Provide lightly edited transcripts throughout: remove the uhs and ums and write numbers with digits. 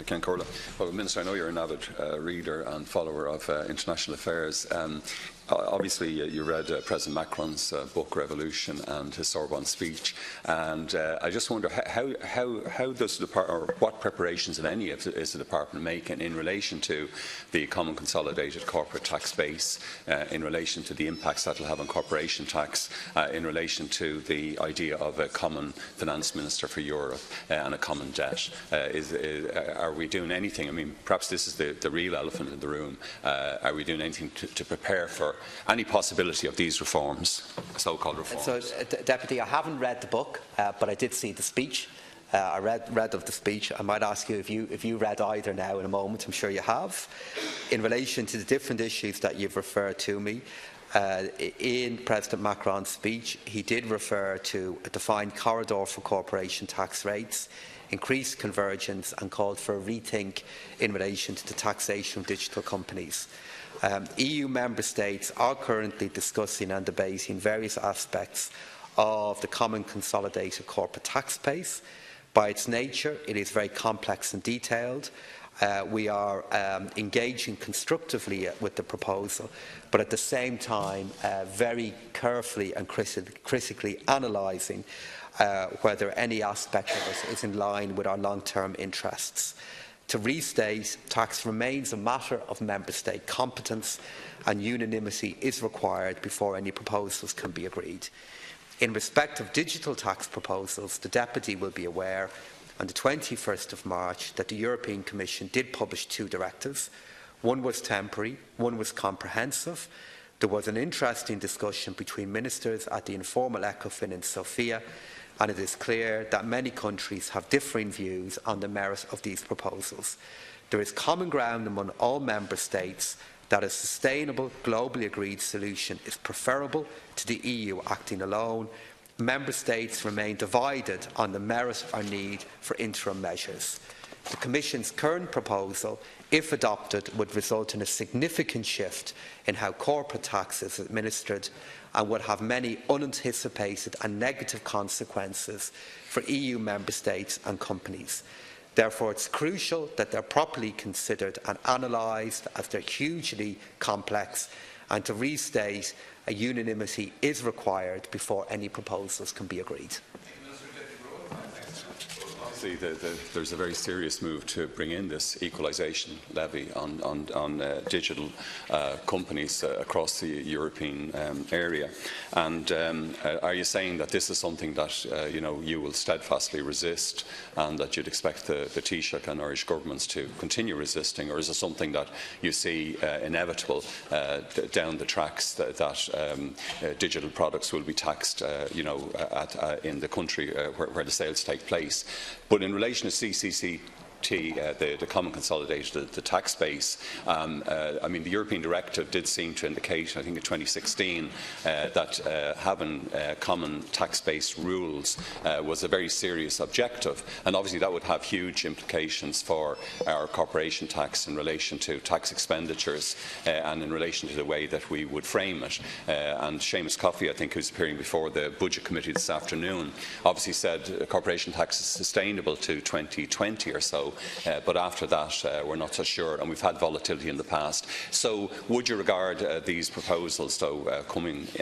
Ken Corla. Well, Minister, I know you're an avid reader and follower of international affairs. Obviously, you read President Macron's book Revolution and his Sorbonne speech, and I just wonder how does the or what preparations, if any, is the department making in relation to the common consolidated corporate tax base, in relation to the impacts that will have on corporation tax, in relation to the idea of a common finance minister for Europe and a common debt? Are we doing anything? I mean, perhaps this is the real elephant in the room. Are we doing anything to prepare for any possibility of these reforms, so-called reforms? So, Deputy, I haven't read the book, but I did see the speech. I read of the speech. I might ask you if you read either now in a moment. I'm sure you have. In relation to the different issues that you've referred to me, in President Macron's speech, he did refer to a defined corridor for corporation tax rates, increased convergence, and called for a rethink in relation to the taxation of digital companies. EU member states are currently discussing and debating various aspects of the common consolidated corporate tax base. By its nature, it is very complex and detailed. We are engaging constructively with the proposal, but at the same time very carefully and critically analysing whether any aspect of it is in line with our long-term interests. To restate, tax remains a matter of Member State competence, and unanimity is required before any proposals can be agreed. In respect of digital tax proposals, the Deputy will be aware on the 21st of March that the European Commission did publish 2 directives. One was temporary, one was comprehensive. There was an interesting discussion between ministers at the informal ECOFIN in Sofia, and it is clear that many countries have differing views on the merit of these proposals. There is common ground among all Member States that a sustainable, globally agreed solution is preferable to the EU acting alone. Member States remain divided on the merit or need for interim measures. The Commission's current proposal, if adopted, would result in a significant shift in how corporate tax is administered and would have many unanticipated and negative consequences for EU member states and companies. Therefore, it is crucial that they are properly considered and analysed, as they are hugely complex, and to restate, a unanimity is required before any proposals can be agreed. There's a very serious move to bring in this equalisation levy on digital companies across the European area. And are you saying that this is something that you will steadfastly resist, and that you'd expect the Taoiseach and Irish governments to continue resisting, or is it something that you see inevitable down the tracks that digital products will be taxed, in the country where the sales take place? But in relation to CCCT, the common consolidated, the tax base, I mean, the European directive did seem to indicate, I think in 2016, that having common tax-based rules was a very serious objective, and obviously that would have huge implications for our corporation tax in relation to tax expenditures and in relation to the way that we would frame it. And Seamus Coffey, I think, who's appearing before the Budget Committee this afternoon, obviously said corporation tax is sustainable to 2020 or so. But after that, we're not so sure, and we've had volatility in the past. So, would you regard these proposals, though,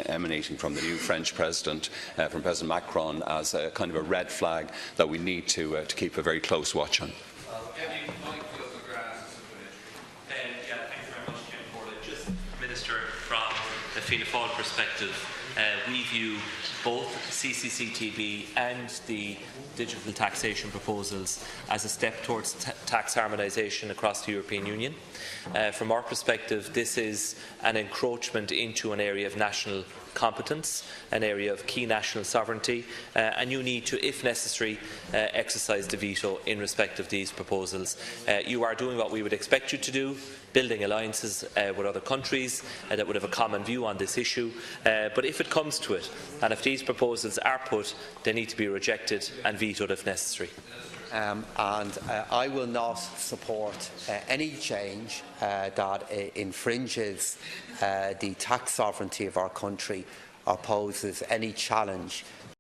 emanating from the new French President, from President Macron, as a kind of a red flag that we need to keep a very close watch on? Minister, from the Fianna Fáil perspective, we view both CCCTB and the digital taxation proposals as a step towards tax harmonisation across the European Union. From our perspective, this is an encroachment into an area of national competence, an area of key national sovereignty, and you need to, if necessary, exercise the veto in respect of these proposals. You are doing what we would expect you to do, building alliances with other countries that would have a common view on this issue. But if it comes to it, and if these proposals are put, they need to be rejected and vetoed if necessary. I will not support any change that infringes the tax sovereignty of our country or poses any challenge